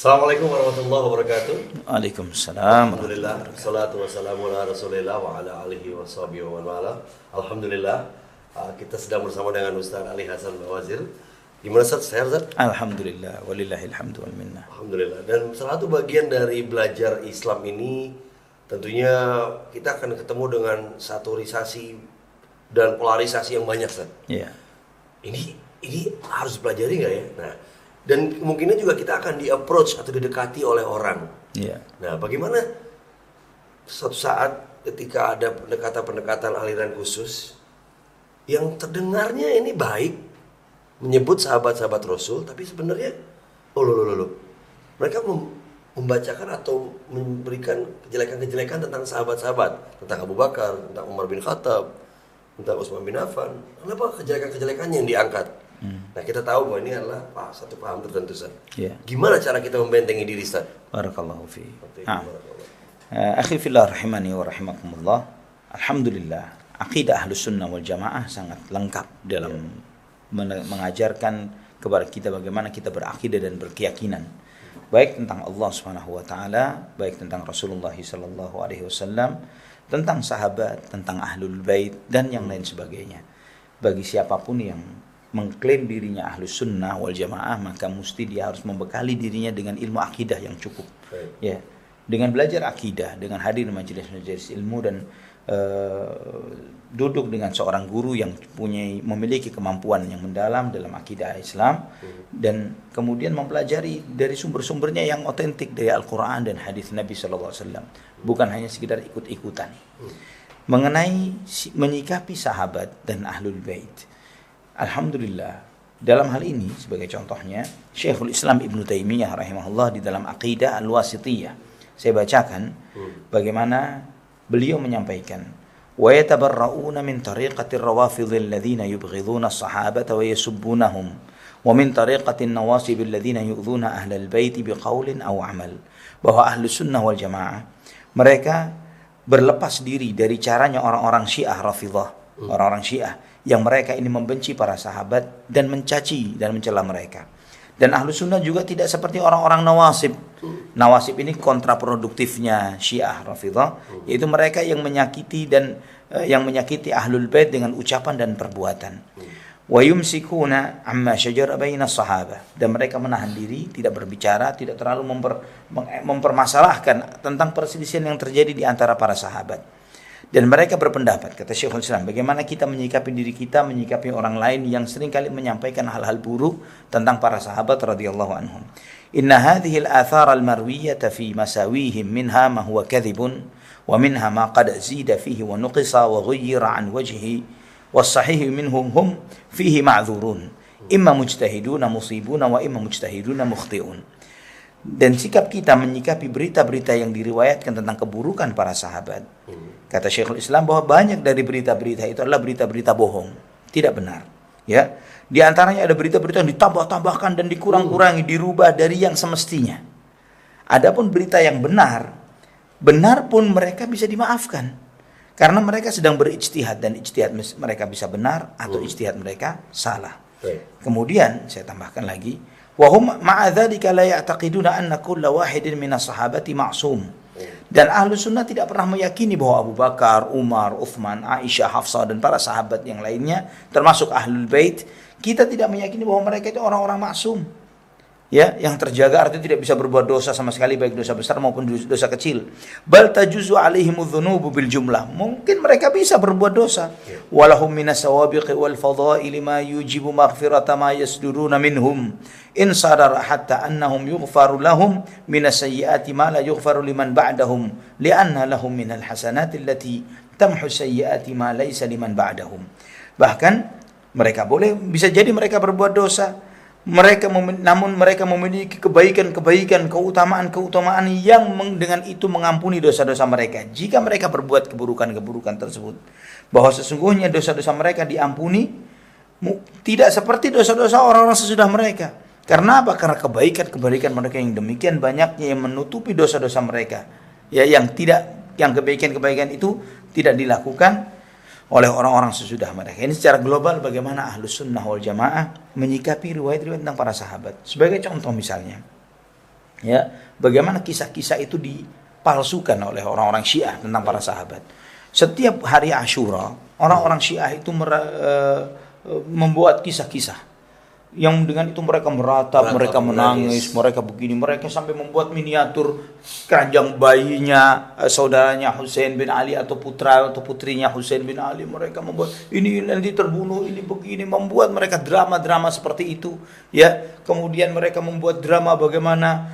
Assalamualaikum warahmatullahi wabarakatuh. Waalaikumsalam. Alhamdulillah, salatu wassalamu ala rasulillah wa ala alihi wa sahbihi wa man wala. Alhamdulillah, kita sedang bersama dengan Ustaz Ali Hasan Bawazir. Gimana Ustaz? Sehat Ustaz? Alhamdulillah, walillahil hamdu wal minnah. Alhamdulillah. Dan salah satu bagian dari belajar Islam ini tentunya kita akan ketemu dengan saturisasi dan polarisasi yang banyak Ustaz. Iya. Ini harus pelajari nggak ya? Nah, dan kemungkinan juga kita akan di-approach atau didekati oleh orang. Iya. Nah, bagaimana suatu saat ketika ada pendekatan-pendekatan aliran khusus yang terdengarnya ini baik, menyebut sahabat-sahabat Rasul, tapi sebenarnya mereka membacakan atau memberikan kejelekan-kejelekan tentang sahabat-sahabat, tentang Abu Bakar, tentang Umar bin Khattab, tentang Utsman bin Affan. Kenapa kejelekan-kejelekannya yang diangkat? Nah, kita tahu bahwa ini adalah satu paham tertentu, Ustaz. Iya. Gimana cara kita membentengi diri, Ustaz? Barakallahu fi. Barakallah. Akhi fillah rahimani wa rahimakumullah. Alhamdulillah, akidah Ahlus Sunnah wal Jamaah sangat lengkap dalam mengajarkan kepada kita bagaimana kita berakidah dan berkeyakinan baik tentang Allah Subhanahu wa taala, baik tentang Rasulullah sallallahu alaihi wasallam, tentang sahabat, tentang Ahlul Bait dan yang lain sebagainya. Bagi siapapun yang mengklaim dirinya Ahlus Sunnah wal Jamaah, maka mesti dia harus membekali dirinya dengan ilmu akidah yang cukup. Ya, dengan belajar akidah, dengan hadir di majelis-majelis ilmu dan duduk dengan seorang guru yang memiliki kemampuan yang mendalam dalam akidah Islam, dan kemudian mempelajari dari sumber-sumbernya yang otentik dari Al-Quran dan hadis Nabi SAW, bukan hanya sekedar ikut-ikutan. Mengenai menyikapi sahabat dan Ahlul Bait, alhamdulillah, dalam hal ini sebagai contohnya Syekhul Islam Ibnu Taimiyah rahimahullah di dalam Aqidah Al-Wasithiyah, saya bacakan bagaimana beliau menyampaikan, wa yatabarra'una min tariqati ar-rawafidh alladhina yubghiduna as-sahabata wa yasubbunahum wa min tariqati an-nawasib alladhina yu'dhuna ahlal bait biqaulin aw amal. Bahwa Ahlus Sunnah wal Jamaah mereka berlepas diri dari caranya orang-orang Syiah Rafidhah, orang-orang Syiah yang mereka ini membenci para sahabat dan mencaci dan mencela mereka. Dan Ahlus Sunnah juga tidak seperti orang-orang Nawasib. Nawasib ini kontraproduktifnya Syiah Rafidhah, yaitu mereka yang menyakiti yang menyakiti Ahlul Bait dengan ucapan dan perbuatan. Wa yumsikuna amma syajara baina sahabah, dan mereka menahan diri, tidak berbicara, tidak terlalu mempermasalahkan tentang perselisihan yang terjadi di antara para sahabat. Dan mereka berpendapat, kata Syekhul Islam, bagaimana kita menyikapi diri kita, menyikapi orang lain yang seringkali menyampaikan hal-hal buruk tentang para sahabat radhiyallahu anhum. Inna hadhihi al-athar al-marwiyata fi masawihim minha ma huwa kadhibun wa minha ma qad zida fihi wa nuqisa wa ghayyira an wajhi was-sahih minhum hum fihi ma'dzurun imma mujtahiduna musibuna wa imma mujtahiduna mukhti'un. Dan sikap kita menyikapi berita-berita yang diriwayatkan tentang keburukan para sahabat, kata Syekhul Islam, bahwa banyak dari berita-berita itu adalah berita-berita bohong, tidak benar. Ya, di antaranya ada berita-berita yang ditambah-tambahkan dan dikurang-kurangi, dirubah dari yang semestinya. Adapun berita yang benar pun mereka bisa dimaafkan karena mereka sedang berijtihad, dan ijtihad mereka bisa benar atau ijtihad mereka salah. Kemudian saya tambahkan lagi, wa hum ma'a dzalika la ya'taqiduna anna kulla wahidin minas sahabati ma'sum. Dan Ahlus Sunnah tidak pernah meyakini bahwa Abu Bakar, Umar, Uthman, Aisyah, Hafsah dan para sahabat yang lainnya termasuk Ahlul Bait, kita tidak meyakini bahwa mereka itu orang-orang maksum, ya, yang terjaga, artinya tidak bisa berbuat dosa sama sekali, baik dosa besar maupun dosa kecil. Bal tajuzu alaihimudz dzunubu bil jumlah, mungkin mereka bisa berbuat dosa. Walahum minas sawabiqi wal fadha'il ma yujibu maghfirata ma yasduruna minhum in sadara hatta annahum yughfaru lahum minas sayyiati ma la yughfaru liman ba'dahum li'anna lahum minal hasanati allati tamhu sayyiati ma laysa liman ba'dahum. Bahkan mereka bisa jadi mereka berbuat dosa, namun mereka memiliki kebaikan-kebaikan, keutamaan-keutamaan yang dengan itu mengampuni dosa-dosa mereka jika mereka berbuat keburukan-keburukan tersebut. Bahwa sesungguhnya dosa-dosa mereka diampuni tidak seperti dosa-dosa orang-orang sesudah mereka. Karena apa? Karena kebaikan-kebaikan mereka yang demikian banyaknya yang menutupi dosa-dosa mereka, ya, yang kebaikan-kebaikan itu tidak dilakukan oleh orang-orang sesudah mereka. Ini secara global bagaimana Ahlus Sunnah wal Jamaah menyikapi riwayat-riwayat tentang para sahabat. Sebagai contoh misalnya, Ya, bagaimana kisah-kisah itu dipalsukan oleh orang-orang Syiah tentang para sahabat. Setiap hari Asyura, orang-orang Syiah itu membuat kisah-kisah yang dengan itu mereka meratap, mereka menangis, mereka begini, mereka sampai membuat miniatur keranjang bayinya saudaranya Husain bin Ali atau putra atau putrinya Husain bin Ali. Mereka membuat ini nanti terbunuh, ini begini, membuat mereka drama-drama seperti itu. Ya, kemudian mereka membuat drama bagaimana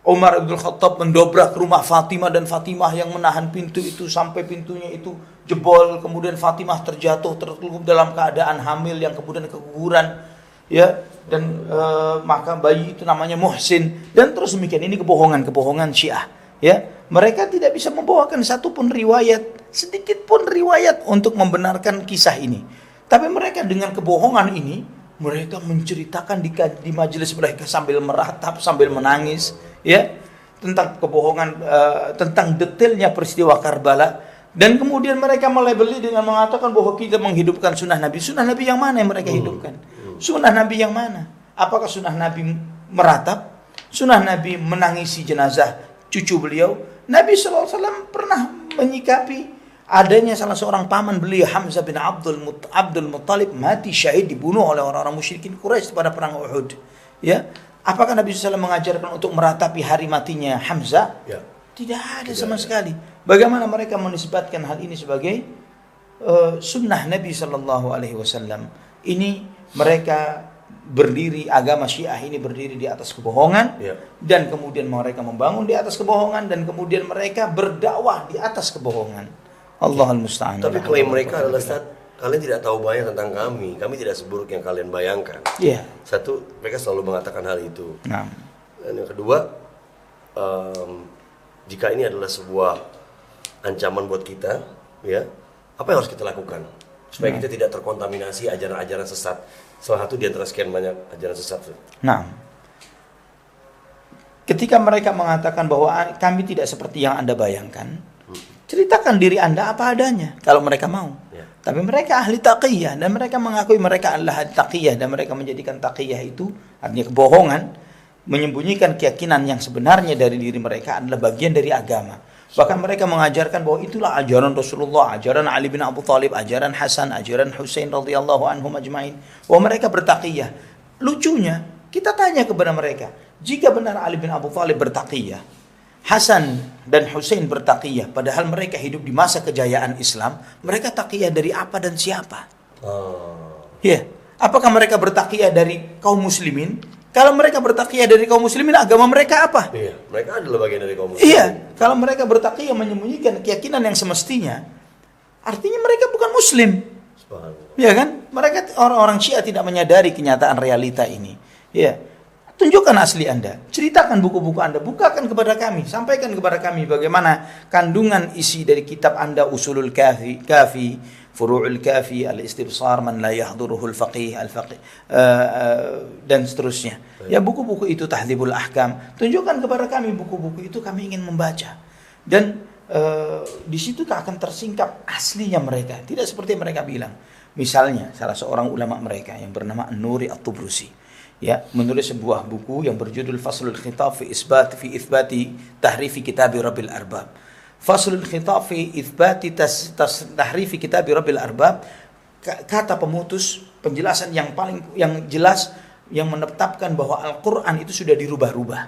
Umar bin Khattab mendobrak rumah Fatimah dan Fatimah yang menahan pintu itu sampai pintunya itu jebol, kemudian Fatimah terjatuh tertelungkup dalam keadaan hamil yang kemudian keguguran, ya, dan maka bayi itu namanya Muhsin, dan terus demikian. Ini kebohongan Syiah, ya. Mereka tidak bisa membawakan satu pun riwayat, sedikit pun riwayat untuk membenarkan kisah ini. Tapi mereka dengan kebohongan ini mereka menceritakan di majelis mereka sambil meratap, sambil menangis, ya, tentang kebohongan, tentang detailnya peristiwa Karbala. Dan kemudian mereka melabeli dengan mengatakan bahwa kita menghidupkan sunnah Nabi. Sunnah Nabi yang mana yang mereka hidupkan? Sunnah Nabi yang mana? Apakah sunnah Nabi meratap? Sunnah Nabi menangisi jenazah cucu beliau? Nabi SAW pernah menyikapi adanya salah seorang paman beliau, Hamzah bin Abdul Muttalib, mati syahid, dibunuh oleh orang-orang musyrikin Quraisy pada perang Uhud. Ya, apakah Nabi SAW mengajarkan untuk meratapi hari matinya Hamzah? Ya. Tidak ada sama sekali. Bagaimana mereka menisbatkan hal ini sebagai sunnah Nabi SAW? Ini mereka berdiri, agama Syiah ini berdiri di atas kebohongan, ya. Dan kemudian mereka membangun di atas kebohongan, dan kemudian mereka berdakwah di atas kebohongan. Allahul musta'an. Tapi klaim mereka adalah, kalian tidak tahu banyak tentang kami tidak seburuk yang kalian bayangkan. Yeah. Satu, mereka selalu mengatakan hal itu. Nah. Dan yang kedua, jika ini adalah sebuah ancaman buat kita, ya, apa yang harus kita lakukan supaya kita tidak terkontaminasi ajaran-ajaran sesat? Salah satu di antara sekian banyak ajaran sesat. Nah, ketika mereka mengatakan bahwa kami tidak seperti yang Anda bayangkan, ceritakan diri Anda apa adanya kalau mereka mau. Ya. Tapi mereka ahli taqiyah, dan mereka mengakui mereka adalah ahli taqiyah, dan mereka menjadikan taqiyah itu artinya kebohongan, menyembunyikan keyakinan yang sebenarnya dari diri mereka adalah bagian dari agama. Bahkan mereka mengajarkan bahwa itulah ajaran Rasulullah, ajaran Ali bin Abu Thalib, ajaran Hasan, ajaran Husain radhiyallahu anhum ajma'in. Bahwa mereka bertaqiyah. Lucunya, kita tanya kepada mereka, jika benar Ali bin Abu Thalib bertaqiyah, Hasan dan Husain bertaqiyah, padahal mereka hidup di masa kejayaan Islam, mereka taqiyah dari apa dan siapa? Ya, apakah mereka bertaqiyah dari kaum muslimin? Kalau mereka bertaqiyah dari kaum muslimin, agama mereka apa? Iya, mereka adalah bagian dari kaum muslimin. Iya, kalau mereka bertaqiyah menyembunyikan keyakinan yang semestinya, artinya mereka bukan muslim. Ya kan? Mereka orang-orang Syiah tidak menyadari kenyataan realita ini. Ya. Tunjukkan asli Anda, ceritakan buku-buku Anda, bukakan kepada kami, sampaikan kepada kami bagaimana kandungan isi dari kitab Anda, Usulul Kafi, Furu'ul Kafi, Al-Istibsar, Man La Yahduruhul Faqih, Al-Faqih, dan seterusnya. Ya, buku-buku itu, Tahdhibul Ahkam. Tunjukkan kepada kami buku-buku itu, kami ingin membaca. Dan di situ akan tersingkap aslinya mereka, tidak seperti mereka bilang. Misalnya, salah seorang ulama mereka yang bernama An-Nuri At-Tubrusi, ya, menulis sebuah buku yang berjudul Faslul Khitab fi Itsbati Tahrifi Kitab Rabbil Arbab. Faslul Khitab fi Itsbati Tahrifi Kitab Rabbil Arbab, kata pemutus, penjelasan yang jelas yang menetapkan bahwa Al-Qur'an itu sudah dirubah-rubah.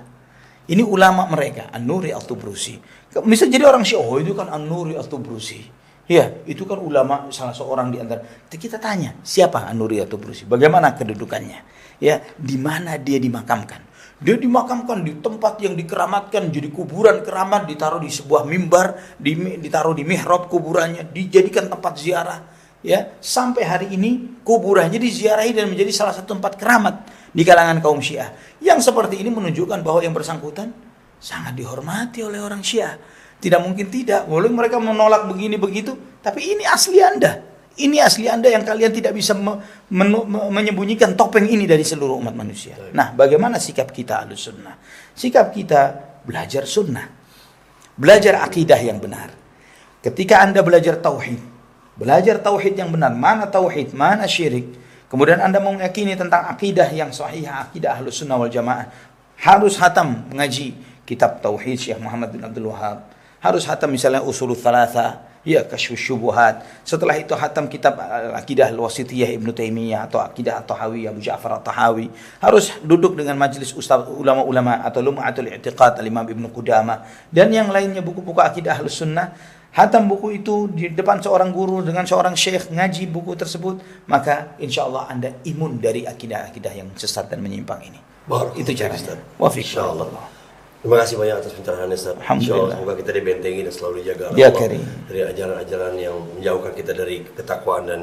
Ini ulama mereka, An-Nuri At-Tubrusi. Bisa jadi orang Syiah, oh itu kan An-Nuri At-Tubrusi. Ya, itu kan ulama salah seorang di antara. Kita tanya, siapa An-Nuri At-Tubrusi? Bagaimana kedudukannya? Ya, di mana dia dimakamkan? Dia dimakamkan di tempat yang dikeramatkan, jadi kuburan keramat, ditaruh di sebuah mimbar, ditaruh di mihrab kuburannya, dijadikan tempat ziarah. Ya, sampai hari ini kuburannya diziarahi dan menjadi salah satu tempat keramat di kalangan kaum Syiah. Yang seperti ini menunjukkan bahwa yang bersangkutan sangat dihormati oleh orang Syiah. Tidak mungkin tidak, walaupun mereka menolak begini begitu, tapi ini asli Anda. Ini asli Anda yang kalian tidak bisa menyembunyikan topeng ini dari seluruh umat manusia. Nah, bagaimana sikap kita Ahlus Sunnah? Sikap kita belajar sunnah. Belajar akidah yang benar. Ketika Anda belajar tauhid yang benar, mana tauhid, mana syirik. Kemudian Anda meyakini tentang akidah yang sahih, akidah Ahlus Sunnah wal Jamaah. harus hatam mengaji kitab Tauhid Syekh Muhammad bin Abdul Wahab, harus hatam misalnya Ushul Tsalatsa, ya Kasyfus Syubuhat. Setelah itu hatam kitab Aqidah Al-Wasithiyah Ibnu Taimiyah atau Aqidah At-Tahawi Abu Ja'far At-Tahawi. Harus duduk dengan majelis ustaz ulama-ulama atau Lum'atul I'tiqad Al-Imam Ibnu Qudamah dan yang lainnya, buku-buku akidah Ahlus Sunnah. Hatam buku itu di depan seorang guru dengan seorang syekh, ngaji buku tersebut, maka insya Allah Anda imun dari akidah-akidah yang sesat dan menyimpang ini. Itu caranya. Insyaallah. Terima kasih banyak atas pencerahannya, Ustaz. Alhamdulillah. Semoga kita dibentengi dan selalu dijaga oleh Ya Allah Karim. dari ajaran-ajaran yang menjauhkan kita dari ketakwaan dan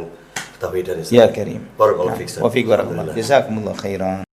ketauhidan. Ya Karim. Barakallahu fiik. Wa fiik barakallah. Jazakumullah khairan.